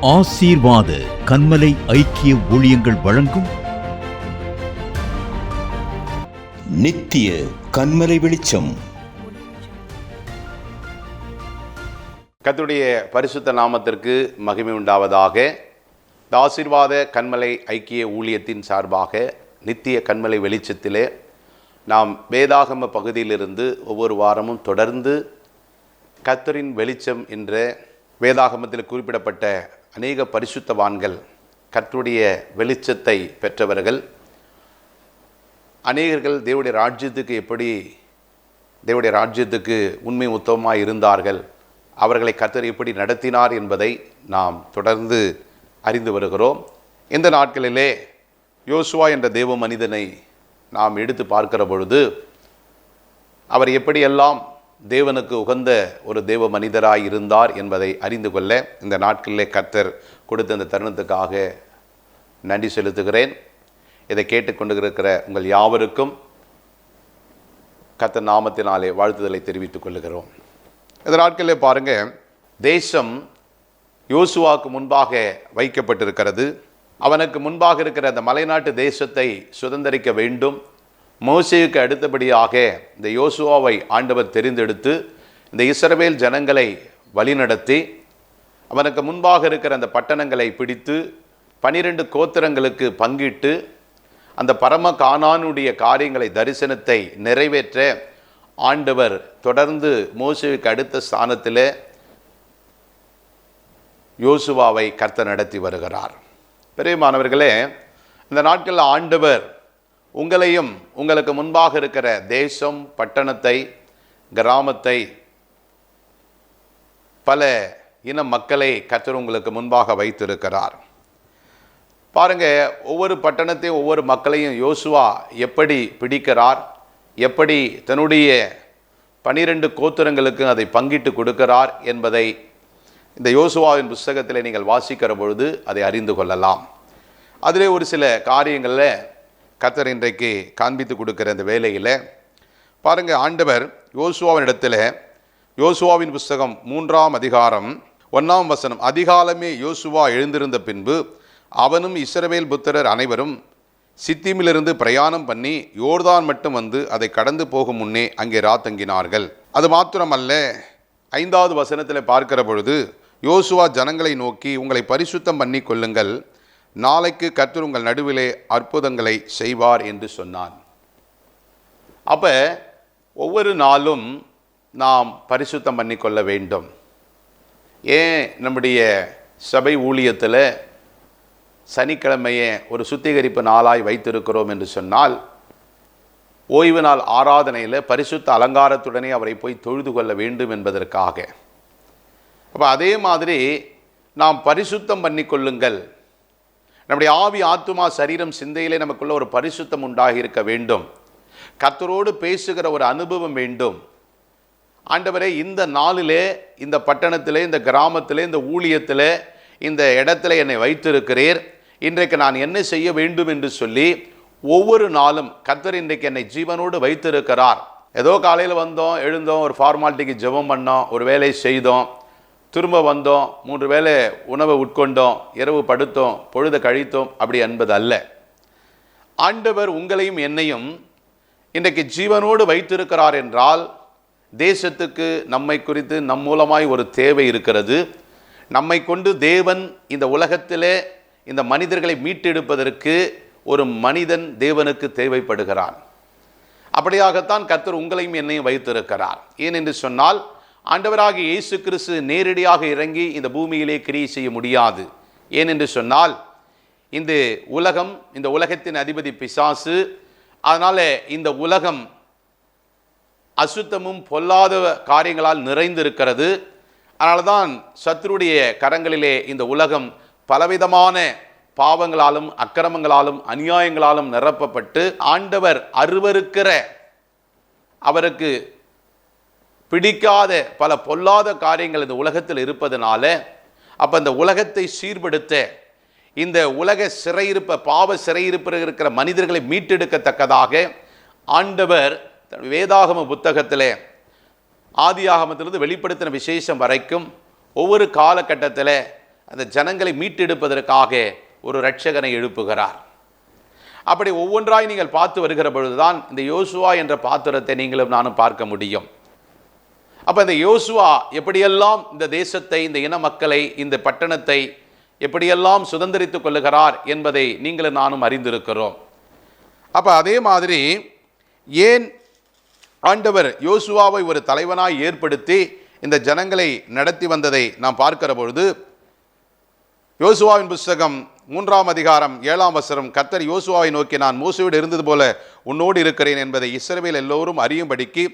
ஆசீர்வாத கன்மலை ஐக்கிய ஊழியங்கள் வழங்கும் நித்திய கன்மலை வெளிச்சம். கர்த்தருடைய பரிசுத்த நாமத்திற்கு மகிமை உண்டாவதாக. இந்த ஆசீர்வாத கன்மலை ஐக்கிய ஊழியத்தின் சார்பாக நித்திய கன்மலை வெளிச்சத்திலே நாம் வேதாகம பகுதியிலிருந்து ஒவ்வொரு வாரமும் தொடர்ந்து கர்த்தரின் வெளிச்சம் என்ற வேதாகமத்தில் குறிப்பிடப்பட்ட அநேக பரிசுத்தவான்கள், கர்த்தருடைய வெளிச்சத்தை பெற்றவர்கள், அநேகர்கள் தேவனுடைய ராஜ்யத்துக்கு உண்மை உத்தமமாக இருந்தார்கள், அவர்களை கர்த்தர் எப்படி நடத்தினார் என்பதை நாம் தொடர்ந்து அறிந்து வருகிறோம். இந்த நாட்களிலே யோசுவா என்ற தேவ மனிதனை நாம் எடுத்து பார்க்கிற பொழுது அவர் எப்படியெல்லாம் தேவனுக்கு உகந்த ஒரு தேவ மனிதராய் இருந்தார் என்பதை அறிந்து கொள்ள இந்த நாட்களிலே கர்த்தர் கொடுத்த இந்த தருணத்துக்காக நன்றி செலுத்துகிறேன். இதை கேட்டுக்கொண்டிருக்கிற உங்கள் யாவருக்கும் கர்த்தர் நாமத்தினாலே வாழ்த்துதலை தெரிவித்துக் கொள்ளுகிறோம். இந்த நாட்களிலே பாருங்கள், தேசம் யோசுவாவுக்கு முன்பாக வைக்கப்பட்டிருக்கிறது. அவனுக்கு முன்பாக இருக்கிற அந்த மலைநாட்டு தேசத்தை சுதந்தரிக்க வேண்டும். மோசேயுக்கு அடுத்தபடியாக இந்த யோசுவாவை ஆண்டவர் தெரிந்தெடுத்து இந்த இஸ்ரவேல் ஜனங்களை வழிநடத்தி அவனுக்கு முன்பாக இருக்கிற அந்த பட்டணங்களை பிடித்து 12 கோத்திரங்களுக்கு பங்கிட்டு அந்த பரம கானானுடைய காரியங்களை, தரிசனத்தை நிறைவேற்ற ஆண்டவர் தொடர்ந்து மோசேயுக்கு அடுத்த ஸ்தானத்தில் யோசுவாவை கர்த்தர் நடத்தி வருகிறார். பிரியமானவர்களே, இந்த நாட்களில் ஆண்டவர் உங்களையும் உங்களுக்கு முன்பாக இருக்கிற தேசம், பட்டணத்தை, கிராமத்தை, பல இன மக்களை கர்த்தர் உங்களுக்கு முன்பாக வைத்திருக்கிறார். பாருங்க, ஒவ்வொரு பட்டணத்தையும் ஒவ்வொரு மக்களையும் யோசுவா எப்படி பிடிக்கிறார், எப்படி தன்னுடைய 12 கோத்திரங்களுக்கு அதை பங்கிட்டு கொடுக்கிறார் என்பதை இந்த யோசுவாவின் புஸ்தகத்தில் நீங்கள் வாசிக்கிற பொழுது அதை அறிந்து கொள்ளலாம். அதிலே ஒரு சில காரியங்களில் கர்த்தர் இன்றைக்கு காண்பித்து கொடுக்கிற இந்த வேலையில் பாருங்கள், ஆண்டவர் யோசுவாவினிடத்தில் யோசுவாவின் புஸ்தகம் 3ஆம் அதிகாரம் 1ஆம் வசனம், அதிகாலமே யோசுவா எழுந்திருந்த பின்பு அவனும் இஸ்ரவேல் புத்திரர் அனைவரும் சித்தீமிலிருந்து பிரயாணம் பண்ணி யோர்தான் மட்டும் வந்து அதை கடந்து போகும் முன்னே அங்கே ராத்தங்கினார்கள். அது மாத்திரமல்ல, 5வது வசனத்தில் பார்க்கிற பொழுது யோசுவா ஜனங்களை நோக்கி, உங்களை பரிசுத்தம் பண்ணி கொள்ளுங்கள், நாளைக்கு கர்த்தர் உங்கள் நடுவிலே அற்புதங்களை செய்வார் என்று சொன்னான். அப்போ ஒவ்வொரு நாளும் நாம் பரிசுத்தம் பண்ணி கொள்ள வேண்டும். ஏன் நம்முடைய சபை ஊழியத்தில் சனிக்கிழமையை ஒரு சுத்திகரிப்பு நாளாய் வைத்திருக்கிறோம் என்று சொன்னால், ஓய்வு நாள் ஆராதனையில் பரிசுத்த அலங்காரத்துடனே அவரை போய் தொழுது கொள்ள வேண்டும் என்பதற்காக. அப்போ அதே மாதிரி நாம் பரிசுத்தம் பண்ணி கொள்ளுங்கள். நம்முடைய ஆவி, ஆத்துமா, சரீரம், சிந்தையிலே நமக்குள்ள ஒரு பரிசுத்தம் உண்டாகி இருக்க வேண்டும். கர்த்தரோடு பேசுகிற ஒரு அனுபவம் வேண்டும். ஆண்டவரே, இந்த நாளிலே, இந்த பட்டணத்திலே, இந்த கிராமத்திலே, இந்த ஊழியத்தில், இந்த இடத்துல என்னை வைத்திருக்கிறீர், இன்றைக்கு நான் என்ன செய்ய வேண்டும் என்று சொல்லி ஒவ்வொரு நாளும் கர்த்தர் இன்றைக்கு என்னை ஜீவனோடு வைத்திருக்கிறார். ஏதோ காலையில் வந்தோம், எழுந்தோம், ஒரு ஃபார்மாலிட்டிக்கு ஜெபம் பண்ணோம், ஒரு வேலை செய்தோம், திரும்ப வந்தோம், 3 வேளை உணவை உட்கொண்டோம், இரவு படுத்தோம், பொழுது கழித்தோம், அப்படி என்பது அல்ல. ஆண்டவர் உங்களையும் என்னையும் இன்றைக்கு ஜீவனோடு வைத்திருக்கிறார் என்றால், தேசத்துக்கு நம்மை குறித்து நம் மூலமாய் ஒரு தேவை இருக்கிறது. நம்மை கொண்டு தேவன் இந்த உலகத்திலே இந்த மனிதர்களை மீட்டெடுப்பதற்கு ஒரு மனிதன் தேவனுக்கு தேவைப்படுகிறான். அப்படியாகத்தான் கர்த்தர் உங்களையும் என்னையும் வைத்திருக்கிறார். ஏனென்று சொன்னால், ஆண்டவராகிய இயேசு கிறிஸ்து நேரடியாக இறங்கி இந்த பூமியிலே கிரியை செய்ய முடியாது. ஏனென்று சொன்னால், இந்த உலகம், இந்த உலகத்தின் அதிபதி பிசாசு. அதனால் இந்த உலகம் அசுத்தமும் பொல்லாத காரியங்களால் நிறைந்திருக்கிறது. அதனால தான் சத்துருடைய கரங்களிலே இந்த உலகம் பலவிதமான பாவங்களாலும் அக்கிரமங்களாலும் அநியாயங்களாலும் நிரப்பப்பட்டு ஆண்டவர் அருவருக்கிற, அவருக்கு பிடிக்காத பல பொல்லாத காரியங்கள் இந்த உலகத்தில் இருப்பதனால, அப்போ இந்த உலகத்தை சீர்படுத்த, இந்த உலக சிறையிருப்ப, பாவ சிறையிருப்பில் இருக்கிற மனிதர்களை மீட்டெடுக்கத்தக்கதாக ஆண்டவர் வேதாகம புத்தகத்திலே ஆதியாகமத்திலிருந்து வெளிப்படுத்தின விசேஷம் வரைக்கும் ஒவ்வொரு காலகட்டத்தில் அந்த ஜனங்களை மீட்டெடுப்பதற்காக ஒரு இரட்சகனை எழுப்புகிறார். அப்படி ஒவ்வொன்றாய் நீங்கள் பார்த்து வருகிற பொழுதுதான் இந்த யோசுவா என்ற பாத்திரத்தை நீங்களும் நானும் பார்க்க முடியும். அப்போ இந்த யோசுவா எப்படியெல்லாம் இந்த தேசத்தை, இந்த இன மக்களை, இந்த பட்டணத்தை எப்படியெல்லாம் சுதந்திரித்துக் கொள்ளுகிறார் என்பதை நீங்களும் நானும் அறிந்திருக்கிறோம். அப்போ அதே மாதிரி ஏன் ஆண்டவர் யோசுவாவை ஒரு தலைவனாய் ஏற்படுத்தி இந்த ஜனங்களை நடத்தி வந்ததை நாம் பார்க்கிற பொழுது, யோசுவாவின் புஸ்தகம் 3ஆம் அதிகாரம் 7ஆம் வசனம், கர்த்தர் யோசுவாவை நோக்கி, நான் மோசேயோடு இருந்தது போல உன்னோடு இருக்கிறேன் என்பதை இஸ்ரவேல் எல்லோரும் அறியும்படிக்கு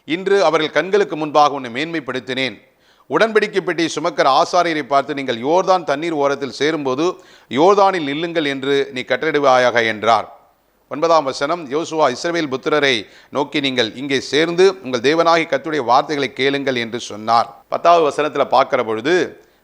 இன்று அவர்கள் கண்களுக்கு முன்பாக உன்னை மேன்மைப்படுத்தினேன். உடன்படிக்கை பெட்டி சுமக்கிற ஆசாரியரை பார்த்து, நீங்கள் யோர்தான் தண்ணீர் ஓரத்தில் சேரும்போது யோர்தானில் நில்லுங்கள் என்று நீ கட்டளையிடுவாயாக என்றார். 9ஆம் வசனம், யோசுவா இஸ்ரவேல் புத்திரரை நோக்கி, நீங்கள் இங்கே சேர்ந்து உங்கள் தேவனாகிய கர்த்தருடைய வார்த்தைகளை கேளுங்கள் என்று சொன்னார். 10வது வசனத்தில் பார்க்கிற பொழுது,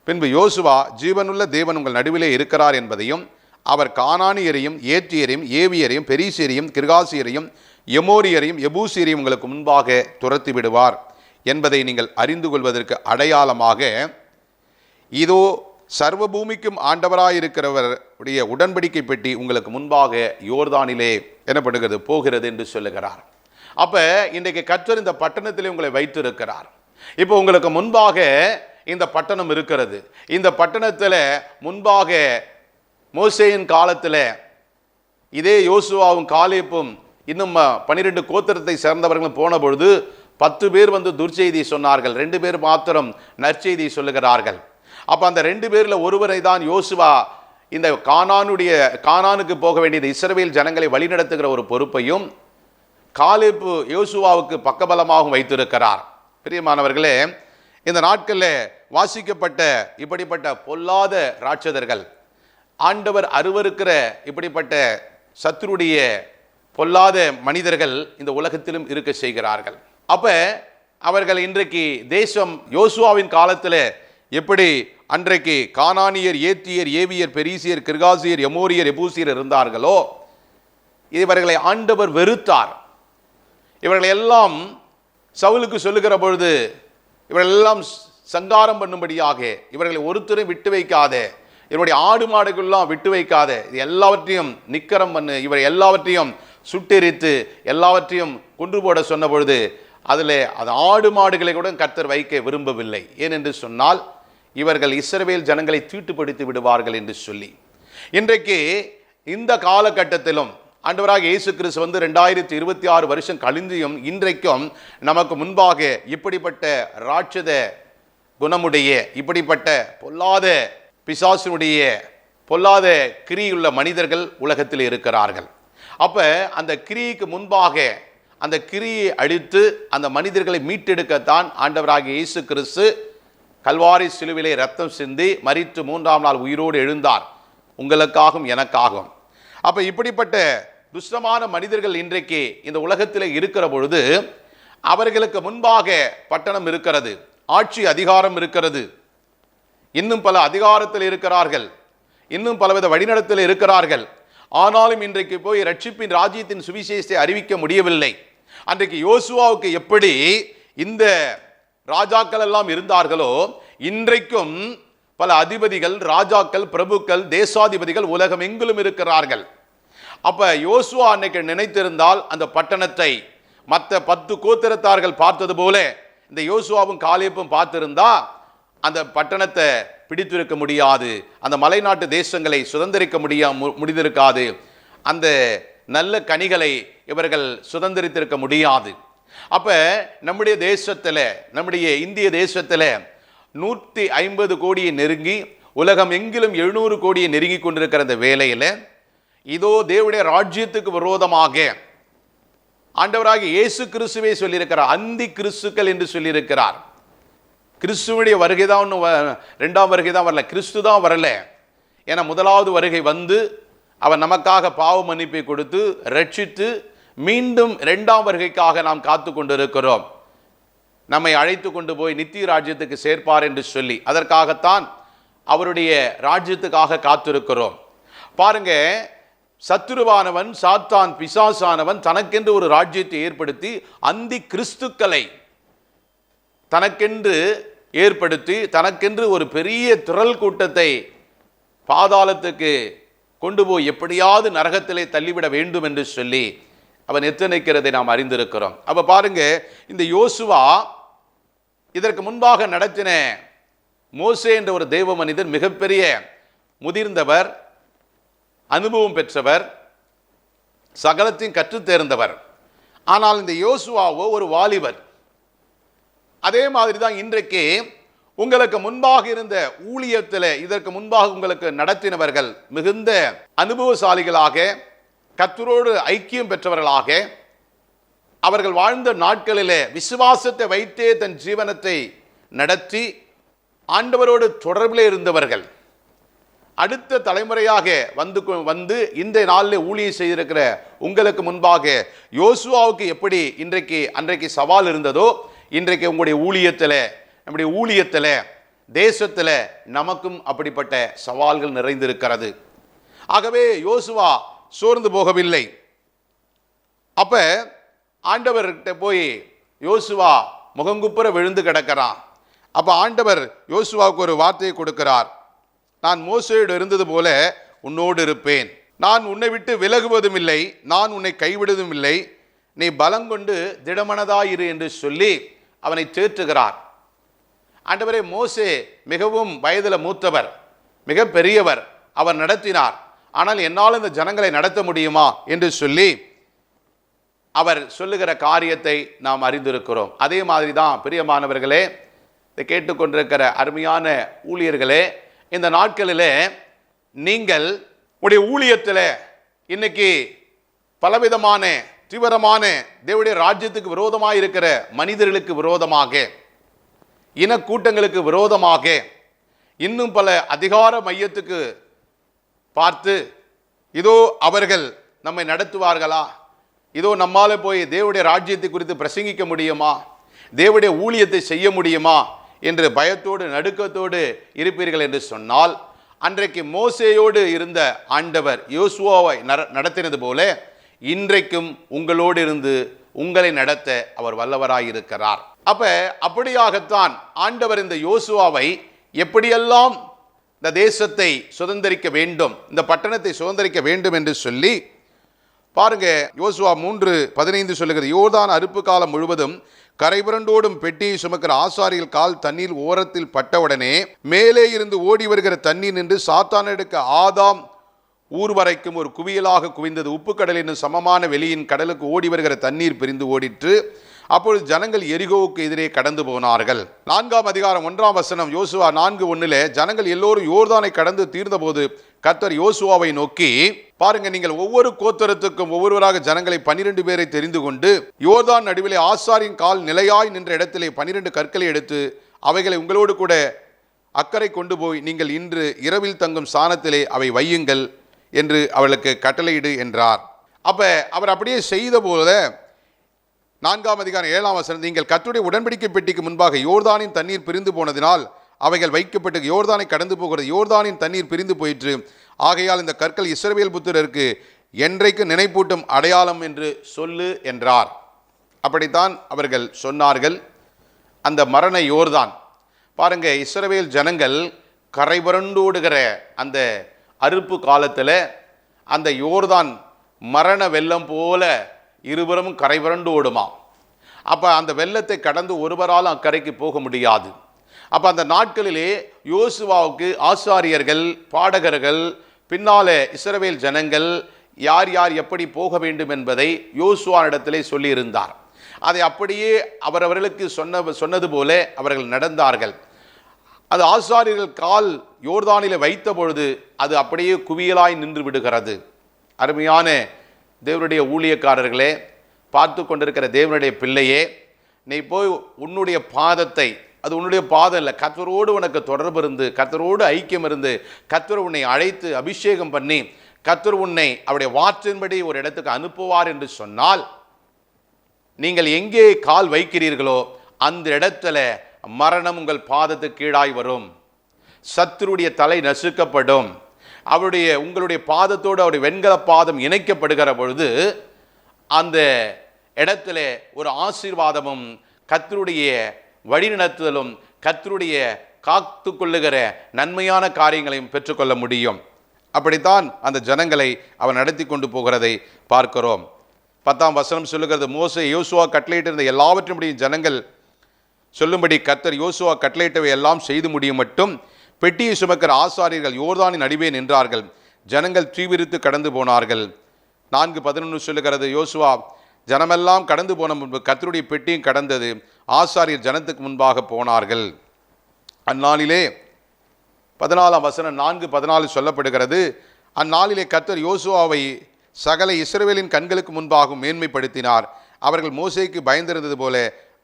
பின்பு யோசுவா ஜீவனுள்ள தேவன் உங்கள் நடுவிலே இருக்கிறார் என்பதையும், அவர் கானானியரையும் ஏத்தியரையும் ஏவியரையும் பெரிசியரையும் கிர்காசியரையும் எமோரியரையும் எபூசியரையும் உங்களுக்கு முன்பாக துரத்தி விடுவார் என்பதை நீங்கள் அறிந்து கொள்வதற்கு அடையாளமாக, இதோ சர்வ பூமிக்கும் ஆண்டவராயிருக்கிறவருடைய உடன்படிக்கை பெட்டி உங்களுக்கு முன்பாக யோர்தானிலே எனப்படுகிறது போகிறது என்று சொல்லுகிறார். அப்ப இன்றைக்கு கர்த்தர் இந்த பட்டணத்திலே உங்களை வைத்திருக்கிறார். இப்போ உங்களுக்கு முன்பாக இந்த பட்டணம் இருக்கிறது. இந்த பட்டணத்தில் முன்பாக மோசேயின் காலத்தில் இதே யோசுவாவும் காலேப்பும் இன்னும் 12 கோத்திரத்தை சேர்ந்தவர்களும் போன பொழுது 10 பேர் வந்து துர்ச்செய்தி சொன்னார்கள், 2 பேர் மாத்திரம் நற்செய்தி சொல்லுகிறார்கள். அப்போ அந்த 2 பேரில் ஒருவரை தான் யோசுவா இந்த கானானுக்கு போக வேண்டியது இஸ்ரவேல் ஜனங்களை வழிநடத்துகிற ஒரு பொறுப்பையும் காலேப்பு யோசுவாவுக்கு பக்கபலமாகவும் வைத்திருக்கிறார். பிரியமானவர்களே, இந்த நாட்களில் வாசிக்கப்பட்ட இப்படிப்பட்ட பொல்லாத ராட்சதர்கள், ஆண்டவர் அருவருக்கிற இப்படிப்பட்ட சத்துருடைய பொல்லாத மனிதர்கள் இந்த உலகத்திலும் இருக்க செய்கிறார்கள். அப்ப அவர்கள் இன்றைக்கு தேசம் யோசுவாவின் காலத்தில் எப்படி அன்றைக்கு கானானியர் ஏத்தியர் ஏவியர் பெரிசியர் கிர்காசியர் எமோரியர் எபூசியர் இருந்தார்களோ, இவர்களை ஆண்டவர் வெறுத்தார். இவர்களை எல்லாம் சவுலுக்கு சொல்லுகிற பொழுது இவர்கள் எல்லாம் சங்காரம் பண்ணும்படியாக இவர்களை ஒருத்தரும் விட்டு வைக்காத, இவருடைய ஆடு மாடுகள்லாம் விட்டு வைக்காத, இது எல்லாவற்றையும் நிக்கரம் பண்ணு, இவர் எல்லாவற்றையும் சுட்டெரித்து எல்லாவற்றையும் கொன்று போட சொன்ன பொழுது அதில் அது ஆடு மாடுகளை கூட கர்த்தர் வைக்க விரும்பவில்லை. ஏனென்று சொன்னால் இவர்கள் இஸ்ரவேல் ஜனங்களை தீட்டுப்படுத்தி விடுவார்கள் என்று சொல்லி, இன்றைக்கு இந்த காலகட்டத்திலும் ஆண்டவராக இயேசு கிறிஸ்து வந்து 2026 வருஷம் கழிந்தும் இன்றைக்கும் நமக்கு முன்பாக இப்படிப்பட்ட ராட்சத குணமுடைய இப்படிப்பட்ட பொல்லாத பிசாசுடைய பொல்லாத கிரியுள்ள மனிதர்கள் உலகத்தில் இருக்கிறார்கள். அப்ப அந்த கிரிக்கு முன்பாக அந்த கிரியை அழித்து அந்த மனிதர்களை மீட்டெடுக்கத்தான் ஆண்டவராகிய இயேசு கிறிஸ்து கல்வாரி சிலுவிலே ரத்தம் சிந்தி மரித்து 3ஆம் நாள் உயிரோடு எழுந்தார், உங்களுக்காகவும் எனக்காகவும். அப்ப இப்படிப்பட்ட துஷ்டமான மனிதர்கள் இன்றைக்கு இந்த உலகத்தில் இருக்கிற பொழுது அவர்களுக்கு முன்பாக பட்டணம் இருக்கிறது, ஆட்சி அதிகாரம் இருக்கிறது, இன்னும் பல அதிகாரத்தில் இருக்கிறார்கள், இன்னும் பலவித வழிநடத்தில் இருக்கிறார்கள். ஆனாலும் இன்றைக்கு போய் ரட்சிப்பின் ராஜ்யத்தின் சுவிசேஷத்தை அறிவிக்க முடியவில்லை. அன்றைக்கு யோசுவாவுக்கு எப்படி இந்த ராஜாக்கள் எல்லாம் இருந்தார்களோ, இன்றைக்கும் பல அதிபதிகள், ராஜாக்கள், பிரபுக்கள், தேசாதிபதிகள் உலகம் எங்கிலும் இருக்கிறார்கள். அப்ப யோசுவா அன்னைக்கு நினைத்திருந்தால் அந்த பட்டணத்தை மற்ற 10 கோத்திரத்தார்கள் பார்த்தது போல இந்த யோசுவாவும் காலேப்பும் பார்த்திருந்தா அந்த பட்டணத்தை பிடித்திருக்க முடியாது, அந்த மலைநாட்டு தேசங்களை சுதந்திரிக்க முடிந்திருக்காது, அந்த நல்ல கனிகளை இவர்கள் சுதந்திரித்திருக்க முடியாது. அப்ப நம்முடைய தேசத்தில், நம்முடைய இந்திய தேசத்தில் 150 கோடியை நெருங்கி உலகம் எங்கிலும் 700 கோடியை நெருங்கி கொண்டிருக்கிற அந்த வேளையில் இதோ தேவனுடைய ராஜ்யத்துக்கு விரோதமாக ஆண்டவராகிய இயேசு கிறிஸ்துவே சொல்லியிருக்கிறார், அந்தி கிறிஸ்துக்கள் என்று சொல்லியிருக்கிறார். கிறிஸ்துவனுடைய வருகை தான் ஒன்றும் 2ஆம் வருகை தான் வரல, கிறிஸ்து தான் வரல. ஏன்னா 1வது வருகை வந்து அவர் நமக்காக பாவ மன்னிப்பை கொடுத்து ரட்சித்து மீண்டும் 2ஆம் வருகைக்காக நாம் காத்து கொண்டிருக்கிறோம். நம்மை அழைத்து கொண்டு போய் நித்திய ராஜ்யத்துக்கு சேர்ப்பார் என்று சொல்லி அதற்காகத்தான் அவருடைய ராஜ்யத்துக்காக காத்திருக்கிறோம். பாருங்க, சத்துருவானவன் சாத்தான் பிசாசானவன் தனக்கென்று ஒரு ராஜ்யத்தை ஏற்படுத்தி அந்தி கிறிஸ்துக்களை தனக்கென்று ஏற்படுத்தி தனக்கென்று ஒரு பெரிய திரள் கூட்டத்தை பாதாளத்துக்கு கொண்டு போய் எப்படியாவது நரகத்திலே தள்ளிவிட வேண்டும் என்று சொல்லி அவன் எத்தனைக்கிறதை நாம் அறிந்திருக்கிறோம். அப்ப பாருங்க, இந்த யோசுவா இதற்கு முன்பாக நடத்தின மோசே என்ற ஒரு தேவ மனிதன் மிகப்பெரிய முதிர்ந்தவர், அனுபவம் பெற்றவர், சகலத்தையும் கற்றுத் தேர்ந்தவர். ஆனால் இந்த யோசுவாவோ ஒரு வாலிபர். அதே மாதிரி தான் இன்றைக்கு உங்களுக்கு முன்பாக இருந்த ஊழியத்தில் இதற்கு முன்பாக உங்களுக்கு நடத்தினவர்கள் மிகுந்த அனுபவசாலிகளாக, கர்த்தரோடு ஐக்கியம் பெற்றவர்களாக, அவர்கள் வாழ்ந்த நாட்களிலே விசுவாசத்தை வைத்தே தன் ஜீவனத்தை நடத்தி ஆண்டவரோடு தொடர்பிலே இருந்தவர்கள். அடுத்த தலைமுறையாக வந்து இந்த நாளில் ஊழியம் செய்திருக்கிற உங்களுக்கு முன்பாக யோசுவாவுக்கு எப்படி அன்றைக்கு சவால் இருந்ததோ, இன்றைக்கு உங்களுடைய ஊழியத்தில், நம்முடைய ஊழியத்தில், தேசத்தில் நமக்கும் அப்படிப்பட்ட சவால்கள் நிறைந்திருக்கிறது. ஆகவே யோசுவா சோர்ந்து போகவில்லை. அப்ப ஆண்டவர்கிட்ட போய் யோசுவா முகங்குப்புற விழுந்து கிடக்கிறான். அப்ப ஆண்டவர் யோசுவாவுக்கு ஒரு வார்த்தையை கொடுக்கிறார். நான் மோசேயோடு இருந்தது போல உன்னோடு இருப்பேன், நான் உன்னை விட்டு விலகுவதும் இல்லை, நான் உன்னை கைவிடுவதும் இல்லை, நீ பலங்கொண்டு திடமனதாயிரு என்று சொல்லி அவனை தேற்றுகிறார். ஆண்டவரே, மோசே மிகவும் வயதில் மூத்தவர், மிக பெரியவர், அவர் நடத்தினார். ஆனால் என்னால் இந்த ஜனங்களை நடத்த முடியுமா என்று சொல்லி அவர் சொல்லுகிற காரியத்தை நாம் அறிந்திருக்கிறோம். அதே மாதிரி தான் பிரியமானவர்களே, இதை கேட்டுக்கொண்டிருக்கிற அருமையான ஊழியர்களே, இந்த நாட்களிலே நீங்கள் உடைய ஊழியத்தில் இன்னைக்கு பலவிதமான தீவிரமான தேவனுடைய ராஜ்யத்துக்கு விரோதமாக இருக்கிற மனிதர்களுக்கு விரோதமாக, இனக்கூட்டங்களுக்கு விரோதமாக, இன்னும் பல அதிகார மையத்துக்கு பார்த்து இதோ அவர்கள் நம்மை நடத்துவார்களா, இதோ நம்மால போய் தேவனுடைய ராஜ்யத்தை குறித்து பிரசங்கிக்க முடியுமா, தேவனுடைய ஊழியத்தை செய்ய முடியுமா என்று பயத்தோடு நடுக்கத்தோடு இருப்பீர்கள் என்று சொன்னால், அன்றைக்கு மோசேயோடு இருந்த ஆண்டவர் யோசுவாவை நடத்தினது போல இன்றைக்கும் உங்களோடு இருந்து உங்களை நடத்த அவர் வல்லவராயிருக்கிறார். அப்படியாகத்தான் ஆண்டவர் இந்த யோசுவாவை எப்படியெல்லாம் இந்த தேசத்தை சுதந்திரிக்க வேண்டும், இந்த பட்டணத்தை சுதந்திரிக்க வேண்டும் என்று சொல்லி பாருங்க. யோசுவா 3:15 சொல்லுகிறது, யோர்தான் அறுப்பு காலம் முழுவதும் கரைபுரண்டோடும் பெட்டியை சுமக்கிற ஆசாரியர்கள் கால் தண்ணீர் ஓரத்தில் பட்டவுடனே மேலே இருந்து ஓடி வருகிற தண்ணீர் நின்று சாத்தானெடுக்க ஆதாம் ஊர் வரைக்கும் ஒரு குவியலாக குவிந்தது. உப்பு கடலின் சமமான வெளியின் கடலுக்கு ஓடி வருகிற தண்ணீர் பிரிந்து ஓடிற்று. அப்பொழுது ஜனங்கள் எரிகோவுக்கு எதிரே கடந்து போனார்கள். 4ஆம் அதிகாரம் 1ஆம் வசனம், யோசுவா 4:1 ஜனங்கள் எல்லோரும் யோர்தானை கடந்து தீர்ந்தபோது கர்த்தர் யோசுவாவை நோக்கி, பாருங்க, நீங்கள் ஒவ்வொரு கோத்திரத்துக்கும் ஒவ்வொருவராக ஜனங்களை 12 பேரை தெரிந்து கொண்டு யோர்தான் நடுவிலே ஆசாரின் கால் நிலையாய் நின்ற இடத்திலே 12 கற்களை எடுத்து அவைகளை உங்களோடு கூட அக்கறை கொண்டு போய் நீங்கள் இன்று இரவில் தங்கும் ஸ்தானத்திலே அவை வையுங்கள் என்று அவளுக்கு கட்டளையிடு என்றார். அவர் அப்படியே செய்த போல 4ஆம் அதிகாரம் 7ஆம் வசனம், நீங்கள் கர்த்தருடைய உடன்படிக்கை பெட்டிக்கு முன்பாக யோர்தானின் தண்ணீர் பிரிந்து போனதினால் அவைகள் வைக்கப்பட்டு யோர்தானை கடந்து போகிறது. யோர்தானின் தண்ணீர் பிரிந்து போயிற்று. ஆகையால் இந்த கற்கள் இஸ்ரவேல் புத்திரருக்கு என்றைக்கு நினைப்பூட்டும் அடையாளம் என்று சொல்லு என்றார். அப்படித்தான் அவர்கள் சொன்னார்கள். அந்த மரண யோர்தான் பாருங்க, இஸ்ரவேல் ஜனங்கள் கரைபுரண்டோடுகிற அந்த அறுப்பு காலத்தில் அந்த யோர்தான் மரண வெள்ளம் போல இருபுறமும் கரைபுரண்டு ஓடுமா. அந்த வெள்ளத்தை கடந்து ஒருவராலும் அக்கரைக்கு போக முடியாது. அந்த நாட்களிலே யோசுவாவுக்கு ஆசாரியர்கள், பாடகர்கள், பின்னாலே இஸ்ரவேல் ஜனங்கள் யார் யார் எப்படி போக வேண்டும் என்பதை யோசுவானிடத்திலே சொல்லியிருந்தார். அதை அப்படியே அவர்களுக்கு சொன்னது போல அவர்கள் நடந்தார்கள். அது ஆசாரியர்கள் கால் யோர்தானிலே வைத்த பொழுது அது அப்படியே குவியலாய் நின்று விடுகிறது. அருமையான தேவனுடைய ஊழியக்காரர்களே, பார்த்து கொண்டிருக்கிற தேவனுடைய பிள்ளையே, நீ போய் உன்னுடைய பாதத்தை, அது உன்னுடைய பாதம் இல்லை, கர்த்தரோடு உனக்கு தொடர்பு இருந்து, கர்த்தரோடு ஐக்கியம் இருந்து, கர்த்தர் உன்னை அழைத்து அபிஷேகம் பண்ணி கர்த்தர் உன்னை அவருடைய வார்த்தையின்படி ஒரு இடத்துக்கு அனுப்புவார் என்று சொன்னால், நீங்கள் எங்கே கால் வைக்கிறீர்களோ அந்த இடத்துல மரணம் உங்கள் பாதத்துக்கு கீழாய் வரும். சத்துருடைய தலை நசுக்கப்படும். உங்களுடைய பாதத்தோடு அவருடைய வெண்கல பாதம் இணைக்கப்படுகிற பொழுது அந்த இடத்துல ஒரு ஆசீர்வாதமும் கர்த்தருடைய வழிநடத்துதலும் கர்த்தருடைய காத்து கொள்ளுகிற நன்மையான காரியங்களையும் பெற்றுக்கொள்ள முடியும். அப்படித்தான் அந்த ஜனங்களை அவர் நடத்தி கொண்டு போகிறதை பார்க்கிறோம். 10ஆம் வசனம் சொல்லுகிறது, மோசே யோசுவா கட்டளையிட்டிருந்த எல்லாவற்றையும் ஜனங்கள் சொல்லும்படி கர்த்தர் யோசுவா கட்டளையிட்டவை எல்லாம் செய்து முடியும் மட்டும் பெட்டியை சுமக்கிற ஆசாரியர்கள் யோர்தானின் நடுவே நின்றார்கள். ஜனங்கள் தீவிரித்து கடந்து போனார்கள். 4:11 சொல்லுகிறது, யோசுவா ஜனமெல்லாம் கடந்து போன முன்பு கர்த்தருடைய பெட்டியும் கடந்தது. ஆசாரியர் ஜனத்துக்கு முன்பாக போனார்கள். அந்நாளிலே 14ஆம் வசனம் 4:14 சொல்லப்படுகிறது, அந்நாளிலே கர்த்தர் யோசுவாவை சகல இஸ்ரவேலின் கண்களுக்கு முன்பாகவும் மேன்மைப்படுத்தினார். அவர்கள் மோசேக்கு பயந்திருந்தது போல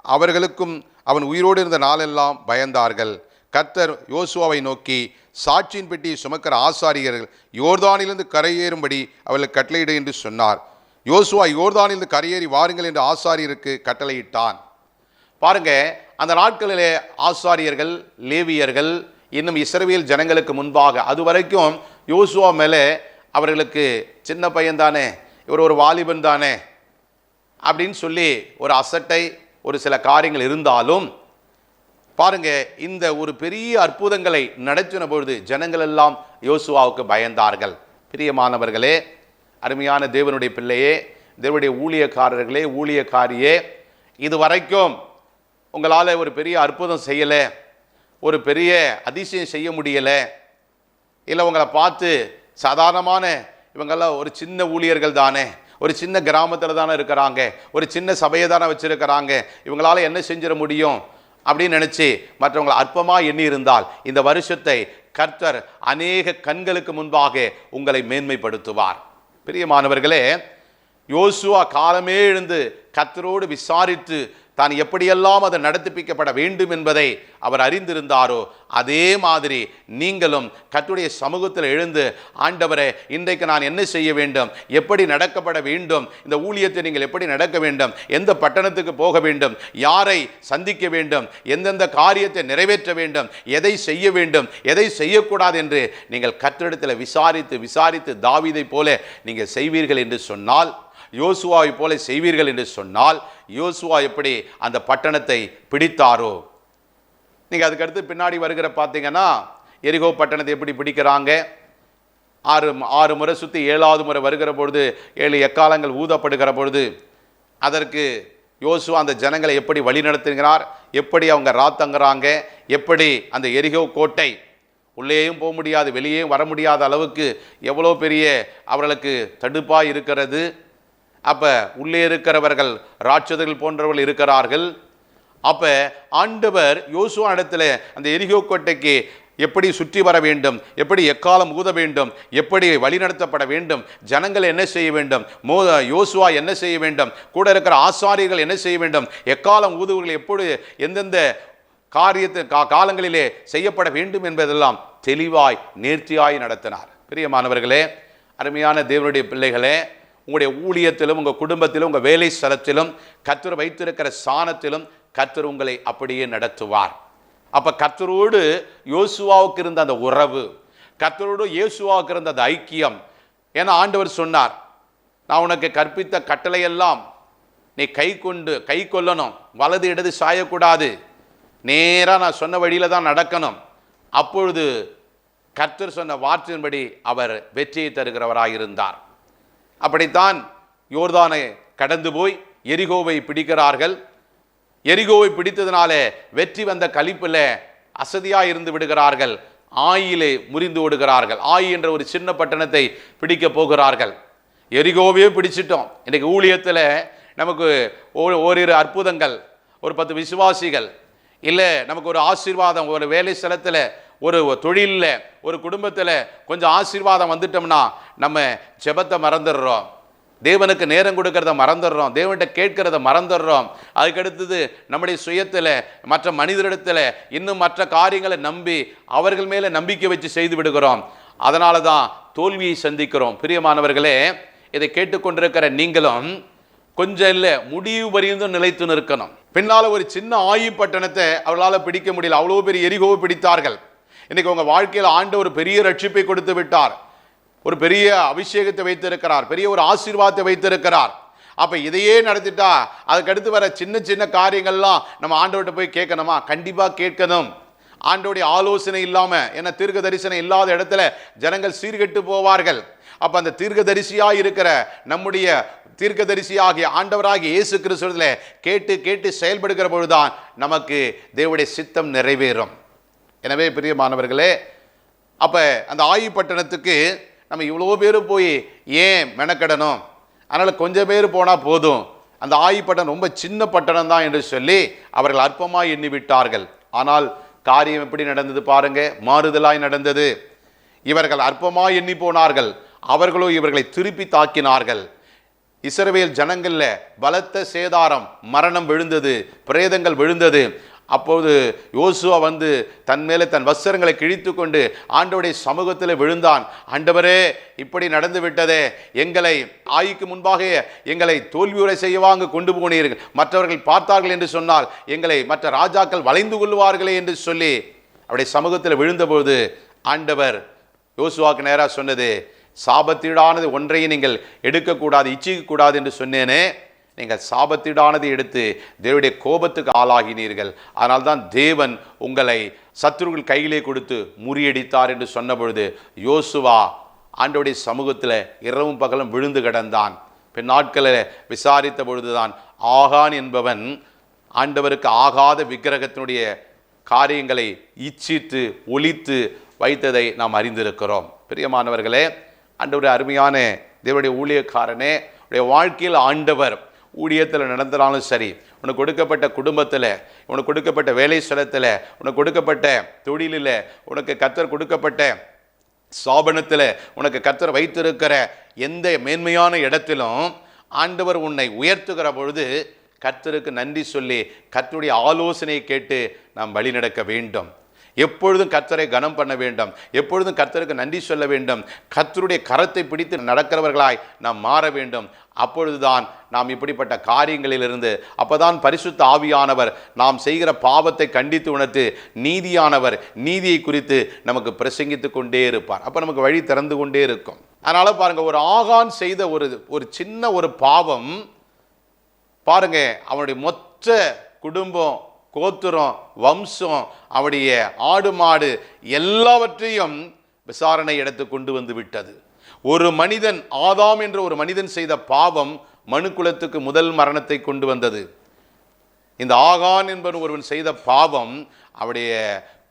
அவர்களுக்கும் அவன் உயிரோடு இருந்த நாளெல்லாம் பயந்தார்கள். கர்த்தர் யோசுவாவை நோக்கி, சாட்சியின் பெட்டியை சுமக்கிற ஆசாரியர்கள் யோர்தானிலிருந்து கரையேறும்படி அவர்களுக்கு கட்டளையிடு என்று சொன்னார். யோசுவா யோர்தானிலிருந்து கரையேறி வாருங்கள் என்று ஆசாரியருக்கு கட்டளையிட்டான். பாருங்க, அந்த நாட்களிலே ஆசாரியர்கள், லேவியர்கள் இன்னும் இஸ்ரவேல் ஜனங்களுக்கு முன்பாக, அது வரைக்கும் யோசுவா மேலே அவர்களுக்கு சின்ன பையன் தானே, இவர் ஒரு வாலிபன் தானே அப்படின்னு சொல்லி ஒரு அசட்டை, ஒரு சில காரியங்கள் இருந்தாலும் பாருங்க, இந்த ஒரு பெரிய அற்புதங்களை நடத்தின பொழுது ஜனங்கள் எல்லாம் யோசுவாவுக்கு பயந்தார்கள். பிரியமானவர்களே, அருமையான தேவனுடைய பிள்ளையே, தேவனுடைய ஊழியக்காரர்களே, ஊழியக்காரியே, இது வரைக்கும் உங்களால் ஒரு பெரிய அற்புதம் செய்யலை, ஒரு பெரிய அதிசயம் செய்ய முடியலை, இல்லை உங்களை பார்த்து சாதாரணமான இவங்கெல்லாம் ஒரு சின்ன ஊழியர்கள் தானே, ஒரு சின்ன கிராமத்தில் தானே இருக்கிறாங்க, ஒரு சின்ன சபையை தானே வச்சுருக்கிறாங்க, இவங்களால் என்ன செஞ்சிட முடியும் அப்படின்னு நினச்சி மற்றவங்களை அற்பமாக எண்ணி இருந்தால் இந்த வருஷத்தை கர்த்தர் அநேக கண்களுக்கு முன்பாக உங்களை மேன்மைப்படுத்துவார். பிரியமானவர்களே, யோசுவா காலமே எழுந்து கர்த்தரோடு விசாரித்து தான் எப்படியெல்லாம் அதை நடத்திப்பிக்கப்பட வேண்டும் என்பதை அவர் அறிந்திருந்தாரோ, அதே மாதிரி நீங்களும் கர்த்தருடைய சமூகத்தில் எழுந்து, ஆண்டவரே இன்றைக்கு நான் என்ன செய்ய வேண்டும், எப்படி நடக்கப்பட வேண்டும், இந்த ஊழியத்தை நீங்கள் எப்படி நடக்க வேண்டும், எந்த பட்டணத்துக்கு போக வேண்டும், யாரை சந்திக்க வேண்டும், எந்தெந்த காரியத்தை நிறைவேற்ற வேண்டும், எதை செய்ய வேண்டும், எதை செய்யக்கூடாது என்று நீங்கள் கர்த்தரிடத்தில் விசாரித்து விசாரித்து தாவீதை போல நீங்கள் செய்வீர்கள் என்று சொன்னால், யோசுவாவை போல செய்வீர்கள் என்று சொன்னால், யோசுவா எப்படி அந்த பட்டணத்தை பிடித்தாரோ, நீங்கள் அதுக்கடுத்து பின்னாடி வருகிற பார்த்தீங்கன்னா எரிகோ பட்டணத்தை எப்படி பிடிக்கிறாங்க. 6 முறை சுற்றி 7வது முறை வருகிற பொழுது 7 எக்காலங்கள் ஊதப்படுகிற பொழுது அதற்கு யோசுவா அந்த ஜனங்களை எப்படி வழி நடத்துகிறார், எப்படி அவங்க ராத்தங்குறாங்க, எப்படி அந்த எரிகோ கோட்டை உள்ளேயும் போக முடியாது, வெளியேயும் வர முடியாத அளவுக்கு எவ்வளோ பெரிய அவர்களுக்கு தடுப்பாக இருக்கிறது. அப்போ உள்ளே இருக்கிறவர்கள் ராட்சதர்கள் போன்றவர்கள் இருக்கிறார்கள். அப்போ ஆண்டவர் யோசுவா இடத்துல அந்த எரிகோ கோட்டைக்கு எப்படி சுற்றி வர வேண்டும், எப்படி எக்காலம் ஊத வேண்டும், எப்படி வழிநடத்தப்பட வேண்டும், ஜனங்கள் என்ன செய்ய வேண்டும், யோசுவா என்ன செய்ய வேண்டும், கூட இருக்கிற ஆசாரியர்கள் என்ன செய்ய வேண்டும், எக்காலம் ஊதுவர்கள் எப்படி எந்தெந்த காலங்களிலே செய்யப்பட வேண்டும் என்பதெல்லாம் தெளிவாய் நேர்த்தியாய் நடத்தினார். பிரியமானவர்களே, அருமையான தேவனுடைய பிள்ளைகளே, உங்களுடைய ஊழியத்திலும், உங்கள் குடும்பத்திலும், உங்கள் வேலை ஸ்தலத்திலும், கர்த்தர் வைத்திருக்கிற ஸ்தானத்திலும் கர்த்தர் உங்களை அப்படியே நடத்துவார். அப்போ கர்த்தரோடு யோசுவாவுக்கு இருந்த அந்த உறவு, கர்த்தரோடு யோசுவாவுக்கு இருந்த அந்த ஐக்கியம், ஏன்னா ஆண்டவர் சொன்னார், நான் உனக்கு கற்பித்த கட்டளையெல்லாம் நீ கை கொள்ளணும், வலது இடது சாயக்கூடாது, நேராக நான் சொன்ன வழியில் தான் நடக்கணும். அப்பொழுது கர்த்தர் சொன்ன வார்த்தையின்படி அவர் வெற்றியை தருகிறவராயிருந்தார். அப்படித்தான் யோர்தானை கடந்து போய் எரிகோவை பிடிக்கிறார்கள். எரிகோவை பிடித்ததினாலே வெற்றி வந்த களிப்பில் அசதியாக இருந்து விடுகிறார்கள். ஆயிலே முறிந்து ஓடுகிறார்கள். ஆயி என்ற ஒரு சின்ன பட்டணத்தை பிடிக்க போகிறார்கள். எரிகோவையே பிடிச்சிட்டோம். இன்றைக்கு ஊழியத்தில் நமக்கு ஓரிரு அற்புதங்கள், ஒரு 10 விசுவாசிகள், இல்லை நமக்கு ஒரு ஆசீர்வாதம், ஒரு வேலை ஸ்தலத்தில், ஒரு தொழிலில், ஒரு குடும்பத்தில் கொஞ்சம் ஆசீர்வாதம் வந்துட்டோம்னா நம்ம ஜெபத்தை மறந்துடுறோம், தேவனுக்கு நேரம் கொடுக்கறத மறந்துடுறோம், தேவன்கிட்ட கேட்கிறத மறந்துடுறோம். அதுக்கடுத்தது நம்முடைய சுயத்தில், மற்ற மனிதரிடத்தில் இன்னும் மற்ற காரியங்களை நம்பி அவர்கள் மேலே நம்பிக்கை வச்சு செய்து விடுகிறோம். அதனால தான் தோல்வியை சந்திக்கிறோம். பிரியமானவர்களே, இதை கேட்டுக்கொண்டிருக்கிற நீங்களும் கொஞ்சம் இல்லை, முடிவு வரையும் நிலைத்து நிற்கணும். பின்னால் ஒரு சின்ன ஆயி பட்டணத்தை அவர்களால் பிடிக்க முடியல, அவ்வளோ பெரிய எரிகோவை பிடித்தார்கள். இன்னைக்கு உங்கள் வாழ்க்கையில் ஆண்டவர் ஒரு பெரிய ரட்சிப்பை கொடுத்து விட்டார், ஒரு பெரிய அபிஷேகத்தை வைத்திருக்கிறார், பெரிய ஒரு ஆசீர்வாதத்தை வைத்திருக்கிறார். அப்போ இதையே நடத்திட்டா அதுக்கடுத்து வர சின்ன சின்ன காரியங்கள்லாம் நம்ம ஆண்டவர்கிட்ட போய் கேட்கணுமா? கண்டிப்பாக கேட்கணும். ஆண்டோடைய ஆலோசனை இல்லாமல், ஏன்னா தீர்க்க தரிசனம் இல்லாத இடத்துல ஜனங்கள் சீர்கெட்டு போவார்கள். அப்போ அந்த தீர்க்கதரிசியாக இருக்கிற நம்முடைய தீர்க்கதரிசியாகிய ஆண்டவராகிய இயேசு கிறிஸ்துவிலே கேட்டு கேட்டு செயல்படுகிற பொழுதுதான் நமக்கு தேவனுடைய சித்தம் நிறைவேறும். எனவே பிரியமானவர்களே, அப்போ அந்த ஆயி பட்டணத்துக்கு நம்ம இவ்வளோ பேர் போய் ஏன் மெனக்கடணும்? அதனால் கொஞ்சம் பேர் போனால் போதும், அந்த ஆயி பட்டணம் ரொம்ப சின்ன பட்டணம் தான் என்று சொல்லி அவர்கள் அற்பமாக எண்ணி விட்டார்கள். ஆனால் காரியம் எப்படி நடந்தது பாருங்க, மாறுதலாய் நடந்தது. இவர்கள் அற்பமாய் எண்ணி போனார்கள், அவர்களோ இவர்களை திருப்பி தாக்கினார்கள். இஸ்ரவேல் ஜனங்கள்ல பலத்த சேதாரம், மரணம் விழுந்தது, பிரேதங்கள் விழுந்தது. அப்போது யோசுவா வந்து தன் மேலே தன் வஸ்திரங்களை கிழித்து கொண்டு ஆண்டவருடைய சமூகத்தில் விழுந்தான். ஆண்டவரே, இப்படி நடந்து விட்டதே, எங்களை ஆய்க்கு முன்பாக எங்களை தோல்வியுறை செய்யவா அங்கு கொண்டு போனீர்கள், மற்றவர்கள் பார்த்தார்கள் என்று சொன்னால் எங்களை மற்ற ராஜாக்கள் வளைந்து கொள்வார்களே என்று சொல்லி அவருடைய சமூகத்தில் விழுந்தபோது ஆண்டவர் யோசுவாவுக்கு நேராக சொன்னது, சாபத்தீடானது ஒன்றையும் நீங்கள் எடுக்கக்கூடாது, இச்சிக்கக்கூடாது என்று சொன்னேனே, நீங்கள் சாபத்தீடானதை எடுத்து தேவனுடைய கோபத்துக்கு ஆளாகினீர்கள். அதனால்தான் தேவன் உங்களை சத்துருக்கள் கையிலே கொடுத்து முறியடித்தார் என்று சொன்ன பொழுது யோசுவா ஆண்டவருடைய சமூகத்தில் இரவும் பகலும் விழுந்து கிடந்தான். பின் நாட்களில் விசாரித்த பொழுதுதான் ஆகான் என்பவன் ஆண்டவருக்கு ஆகாத விக்கிரகத்தினுடைய காரியங்களை இச்சித்து ஒழித்து வைத்ததை நாம் அறிந்திருக்கிறோம். பிரியமானவர்களே, ஆண்டவருடைய அருமையான தேவனுடைய ஊழியக்காரனே, உடைய வாழ்க்கையில் ஆண்டவர் ஊழியத்தில் நடந்தாலும் சரி, உனக்கு கொடுக்கப்பட்ட குடும்பத்தில், உனக்கு கொடுக்கப்பட்ட வேலை ஸ்தலத்தில், உனக்கு கொடுக்கப்பட்ட தொழிலில், உனக்கு கர்த்தர் கொடுக்கப்பட்ட ஸ்தாபனத்தில், உனக்கு கர்த்தர் வைத்திருக்கிற எந்த மேன்மையான இடத்திலும் ஆண்டவர் உன்னை உயர்த்துகிற பொழுது கர்த்தருக்கு நன்றி சொல்லி கர்த்தருடைய ஆலோசனையை கேட்டு நாம் வழி நடக்க வேண்டும். எப்பொழுதும் கர்த்தரை கனம் பண்ண வேண்டும், எப்பொழுதும் கர்த்தருக்கு நன்றி சொல்ல வேண்டும். கர்த்தருடைய கரத்தை பிடித்து நடக்கிறவர்களாய் நாம் மாற வேண்டும். அப்பொழுதுதான் நாம் இப்படிப்பட்ட காரியங்களிலிருந்து, அப்போதான் பரிசுத்த ஆவியானவர் நாம் செய்கிற பாவத்தை கண்டித்து உணர்த்து நீதியானவர் நீதியை குறித்து நமக்கு பிரசங்கித்து கொண்டே இருப்பார். அப்போ நமக்கு வழி திறந்து கொண்டே இருக்கும். அதனால பாருங்க, ஒரு ஆகான் செய்த ஒரு சின்ன ஒரு பாவம் பாருங்க, அவனுடைய மொத்த குடும்பம், கோத்திரம், வம்சம், அவருடைய ஆடு மாடு எல்லாவற்றையும் விசாரணை எடுத்து கொண்டு வந்து விட்டது. ஒரு மனிதன், ஆதாம் என்ற ஒரு மனிதன் செய்த பாவம் மனுக்குலத்துக்கு முதல் மரணத்தை கொண்டு வந்தது. இந்த ஆகான் என்பவன் ஒருவன் செய்த பாவம் அவருடைய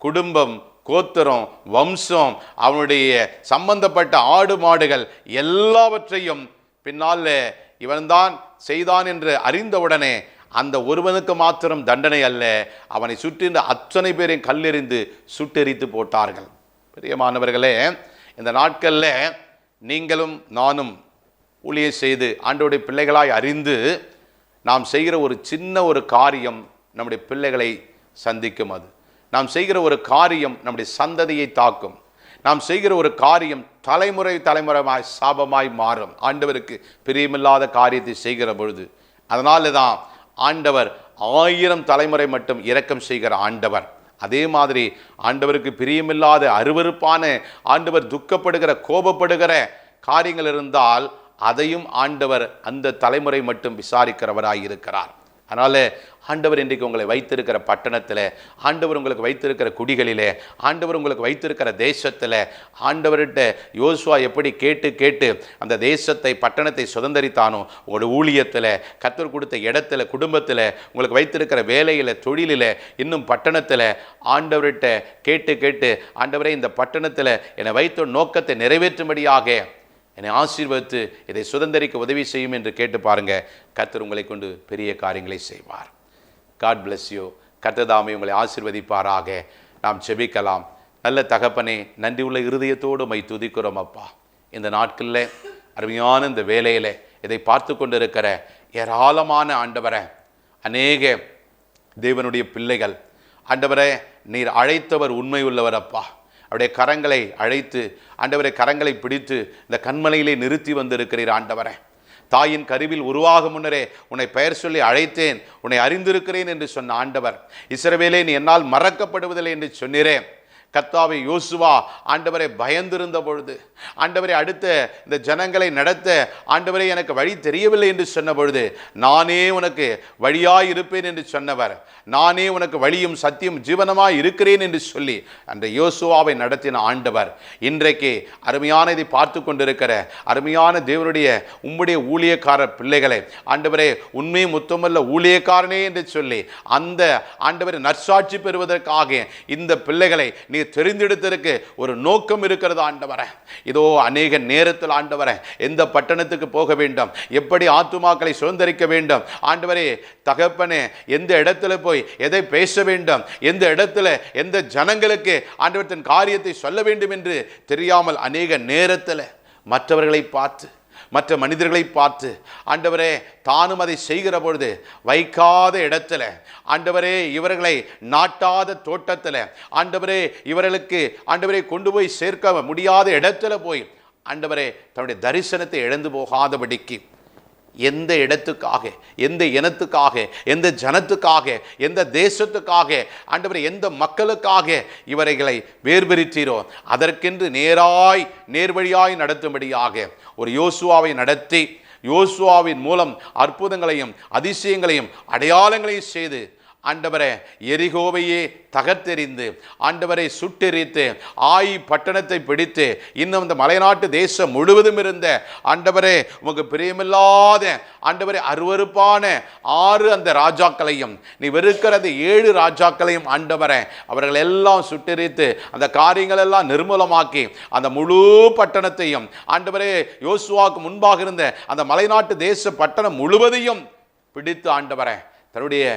குடும்பம், கோத்திரம், வம்சம், அவனுடைய சம்பந்தப்பட்ட ஆடு மாடுகள் எல்லாவற்றையும் பின்னால் இவன்தான் செய்தான் என்று அறிந்தவுடனே அந்த ஒருவனுக்கு மாத்திரம் தண்டனை அல்ல, அவனை சுற்றின்ற அத்தனை பேரையும் கல்லெறிந்து சுட்டெரித்து போட்டார்கள். பிரியமானவர்களே, இந்த நாட்களில் நீங்களும் நானும் ஊழியம் செய்து ஆண்டவருடைய பிள்ளைகளாய் அறிந்து நாம் செய்கிற ஒரு சின்ன ஒரு காரியம் நம்முடைய பிள்ளைகளை சந்திக்கும். அது நாம் செய்கிற ஒரு காரியம் நம்முடைய சந்ததியை தாக்கும். நாம் செய்கிற ஒரு காரியம் தலைமுறைமாய் சாபமாய் மாறும். ஆண்டவருக்கு பிரியமில்லாத காரியத்தை செய்கிற பொழுது. அதனால தான் ஆண்டவர் 1000 தலைமுறை மட்டும் இரக்கம் செய்கிற ஆண்டவர். அதே மாதிரி ஆண்டவருக்கு பிரியமில்லாத அருவருப்பான, ஆண்டவர் துக்கப்படுகிற, கோபப்படுகிற காரியங்கள் இருந்தால் அதையும் ஆண்டவர் அந்த தலைமுறை மட்டும் விசாரிக்கிறவராய் இருக்கிறார். அதனால் ஆண்டவர் இன்றைக்கு உங்களை வைத்திருக்கிற பட்டணத்தில், ஆண்டவர் உங்களுக்கு வைத்திருக்கிற குடிகளிலே, ஆண்டவர் உங்களுக்கு வைத்திருக்கிற தேசத்தில், ஆண்டவர்கிட்ட யோசுவா எப்படி கேட்டு கேட்டு அந்த தேசத்தை, பட்டணத்தை சுதந்தரித்தானோ, உங்களோட ஊழியத்தில், கர்த்தர் கொடுத்த இடத்துல, குடும்பத்தில், உங்களுக்கு வைத்திருக்கிற வேலையில், தொழிலில், இன்னும் பட்டணத்தில் ஆண்டவர்கிட்ட கேட்டு கேட்டு, ஆண்டவரே இந்த பட்டணத்தில் என்னை வைத்த நோக்கத்தை நிறைவேற்றும்படியாக என்னை ஆசீர்வதித்து இதை சுதந்தரிக்க உதவி செய்யும் என்று கேட்டு பாருங்க. கர்த்தர் உங்களை கொண்டு பெரிய காரியங்களை செய்வார். God bless you. கர்த்தர் தாமே உங்களை ஆசீர்வதிப்பாராக. நாம் ஜெபிக்கலாம். நல்ல தகப்பனே, நன்றி உள்ள இருதயத்தோடு மை துதிக்கிறோம் அப்பா. இந்த நாட்களில், அருமையான இந்த வேலையில் இதை பார்த்து கொண்டு இருக்கிற ஏராளமான ஆண்டவரை, அநேக தேவனுடைய பிள்ளைகள், ஆண்டவரை நீர் அழைத்தவர் உண்மை உள்ளவர் அப்பா. அவருடைய கரங்களை அழைத்து, ஆண்டவரை கரங்களை பிடித்து இந்த கண்மலையிலே நிறுத்தி வந்திருக்கிறீர் ஆண்டவரை. தாயின் கருவில் உருவாகும் முன்னரே உன்னை பெயர் சொல்லி அழைத்தேன், உன்னை அறிந்திருக்கிறேன் என்று சொன்ன ஆண்டவர், இஸ்ரவேலே நீ என்னால் மறக்கப்படுவதில்லை என்று சொன்னீரே. கர்த்தாவே யோசுவா ஆண்டவரை பயந்திருந்த பொழுது, ஆண்டவரை அடுத்த இந்த ஜனங்களை நடத்த ஆண்டவரை எனக்கு வழி தெரியவில்லை என்று சொன்ன பொழுது, நானே உனக்கு வழியாய் இருப்பேன் என்று சொன்னவர், நானே உனக்கு வழியும் சத்தியம் ஜீவனமாய் இருக்கிறேன் என்று சொல்லி அந்த யோசுவாவை நடத்தின ஆண்டவர் இன்றைக்கு அருமையான இதை பார்த்து கொண்டிருக்கிற அருமையான தேவனுடைய உம்முடைய ஊழியக்காரர் பிள்ளைகளை ஆண்டவரே உண்மை முத்தமுள்ள ஊழியக்காரனே என்று சொல்லி அந்த ஆண்டவரை நற்சாட்சி பெறுவதற்காக இந்த பிள்ளைகளை நீ தெரிந்தெடுத்திருக்கு ஒரு நோக்கம் இருக்கிறது ஆண்டவரே. இதோ அநேக நேரத்தில் ஆண்டவரே எந்த பட்டணத்துக்கு போக வேண்டும், எப்படி ஆத்துமாக்களை சுதந்தரிக்க வேண்டும் ஆண்டவரே, தகப்பனே எந்த இடத்துல போய் எதை பேச வேண்டும், எந்த இடத்துல எந்த ஜனங்களுக்கு ஆண்டவர் தன் காரியத்தை சொல்ல வேண்டும் என்று தெரியாமல் அநேக நேரத்தில் மற்றவர்களை பார்த்து மற்ற மனிதர்களை பார்த்து ஆண்டவரே தானும் அதை செய்கிற பொழுது வைக்காத இடத்துல ஆண்டவரே இவர்களை நாட்டாத தோட்டத்தில் ஆண்டவரே இவர்களுக்கு ஆண்டவரை கொண்டு போய் சேர்க்க முடியாத இடத்துல போய் ஆண்டவரே தன்னுடைய தரிசனத்தை இழந்து போகாதபடிக்கு எந்த இடத்துக்காக, எந்த இனத்துக்காக, எந்த ஜனத்துக்காக, எந்த தேசத்துக்காக ஆண்டவரே எந்த மக்களுக்காக இவர்களை வேர்பிரித்தீரோ அதற்கென்று நேர்வழியாய் நடத்தும்படியாக ஒரு யோசுவாவை நடத்தி யோசுவாவின் மூலம் அற்புதங்களையும் அதிசயங்களையும் அடையாளங்களையும் செய்து ஆண்டவரே எரிகோவையே தகர்த்தெறிந்து ஆண்டவரை சுட்டெரித்து ஆயி பட்டணத்தை பிடித்து இன்னும் இந்த மலைநாட்டு தேசம் முழுவதும் இருந்த ஆண்டவரே உமக்கு பிரியமில்லாத ஆண்டவரே அருவருப்பான 6 அந்த ராஜாக்களையும் நீ வெறுக்கிற அந்த 7 ராஜாக்களையும் ஆண்டவரே அவர்கள் எல்லாம் சுட்டெரித்து அந்த காரியங்கள் எல்லாம் நிர்மூலமாக்கி அந்த முழு பட்டணத்தையும் ஆண்டவரே யோசுவாவுக்கு முன்பாக இருந்த அந்த மலைநாட்டு தேச பட்டணம் முழுவதையும் பிடித்து ஆண்டவரே தன்னுடைய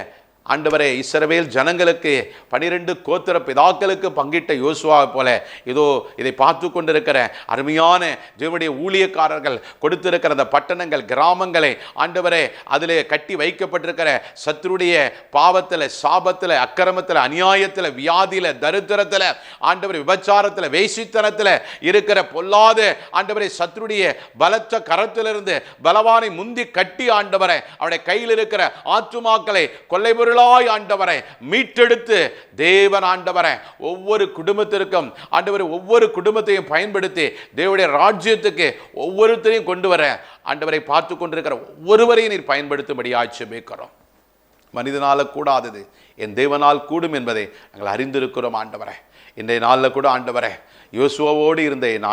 ஆண்டவரே இஸ்ரவேல் ஜனங்களுக்கு 12 கோத்திர பிதாக்களுக்கு பங்கிட்ட யோசுவாவை போல இதோ இதை பார்த்து கொண்டிருக்கிற அருமையான தேவனுடைய ஊழியக்காரர்கள் கொடுத்திருக்கிற அந்த பட்டணங்கள் கிராமங்களை ஆண்டவரே அதிலே கட்டி வைக்கப்பட்டிருக்கிற சத்துருடைய பாவத்தில் சாபத்தில் அக்கிரமத்தில் அநியாயத்தில் வியாதியில் தரித்திரத்தில் ஆண்டவரை விபச்சாரத்தில் வேசித்தனத்தில் இருக்கிற பொல்லாத ஆண்டவரை சத்துருடைய பலத்த கரத்திலிருந்து பலவானை முந்தி கட்டி ஆண்டவரை அவருடைய கையில் இருக்கிற ஆத்துமாக்களை கொள்ளை பொருள் ஆண்டவரை மீட்டெடுத்து தேவன் ஆண்டவரை ஒவ்வொரு குடும்பத்திற்கும் ஆண்டவரை ஒவ்வொரு குடும்பத்தையும் பயன்படுத்தி தேவனுடைய ராஜ்யத்துக்கு ஒவ்வொருத்தரையும் கொண்டு வர ஆண்டவரை பார்த்து கொண்டிருக்கிற ஒவ்வொருவரையும் நீர் பயன்படுத்தும்படியாய் ஜெபிக்கிறோம். மனிதனால கூடாதது என் தேவனால் கூடும் என்பதை நாங்கள் அறிந்திருக்கிறோம் ஆண்டவரை. இன்றைய நாளில் கூட ஆண்டவரை யோசுவாவோடு இருந்த என்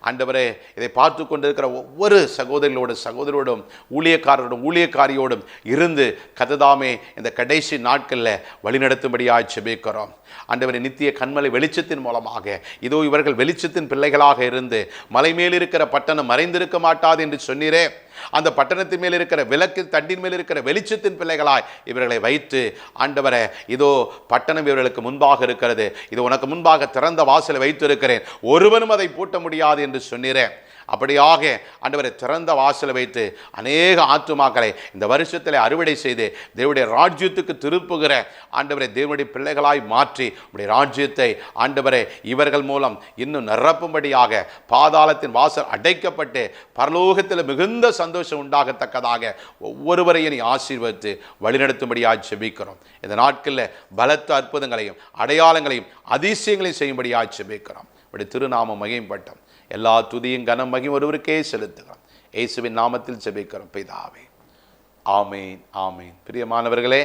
ஆண்டவரே இதை பார்த்து கொண்டிருக்கிற ஒவ்வொரு சகோதரோடும் ஊழியக்காரியோடும் இருந்து கர்த்ததாமே இந்த கடைசி நாட்களில் வழிநடத்தும்படியாய் ஜெபிக்கிறோம். ஆண்டவரே நித்திய கண்மலை வெளிச்சத்தின் மூலமாக இதோ இவர்கள் வெளிச்சத்தின் பிள்ளைகளாக இருந்து மலை மேல் இருக்கிற பட்டணம் மறைந்திருக்க மாட்டாது என்று சொன்னீரே, அந்த பட்டணத்தின் மேல் இருக்கிற விளக்கு தண்டின் மேல் இருக்கிற வெளிச்சத்தின் பிள்ளைகளாய் இவர்களை வைத்து ஆண்டவரே இதோ பட்டணம் இவர்களுக்கு முன்பாக இருக்கிறது, இது உனக்கு முன்பாக திறந்த வாசலை வைத்து இருக்கிறேன், ஒருவனும் அதை பூட்ட முடியாது என்று சொன்னீரே. அப்படியாக ஆண்டவரை திறந்த வாசலை வைத்து அநேக ஆத்துமாக்களை இந்த வருஷத்தில் அறுவடை செய்து தேவனுடைய ராஜ்யத்துக்கு திருப்புகிற ஆண்டவரை தேவனுடைய பிள்ளைகளாய் மாற்றி உடைய ராஜ்யத்தை ஆண்டவரை இவர்கள் மூலம் இன்னும் நிரப்பும்படியாக பாதாளத்தின் வாசல் அடைக்கப்பட்டு பரலோகத்தில் மிகுந்த சந்தோஷம் உண்டாகத்தக்கதாக ஒவ்வொருவரையும் நீ ஆசீர்வதித்து வழிநடத்தும்படியாக ஜெபிக்கிறோம். இந்த நாட்களில் பலத்த அற்புதங்களையும் அடையாளங்களையும் அதிசயங்களையும் செய்யும்படியாக ஜெபிக்கிறோம். உடைய திருநாமம் மகிமைப்பட்டோம். எல்லா துதியும் கனம் மகிமை ஒருவருக்கே செலுத்துகிறோம். இயேசுவின் நாமத்தில் ஜெபிக்கிறோம் பிதாவே, ஆமேன் ஆமேன். பிரியமானவர்களே,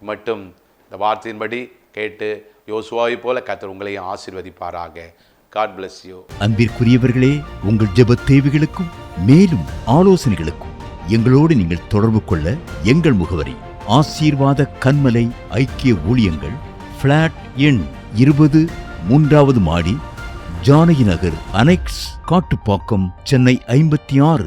மட்டும் இந்த வார்த்தையின்படி கேட்டு யோசுவாவை போல கர்த்தர் உங்களையும் ஆசீர்வதிப்பாராக. God bless you. அன்பிற்குரியவர்களே, உங்கள் ஜெப தேவைகளுக்கும் மேலும் ஆலோசனைகளுக்கும் எங்களோடு நீங்கள் தொடர்பு கொள்ள எங்கள் முகவரி ஆசீர்வாத கன்மலை ஐக்கிய ஊழியங்கள், பிளாட் எண் 20, 3வது மாடி, ஜானகி நகர், அனெக்ஸ், காட்டுப்பாக்கம், சென்னை 56.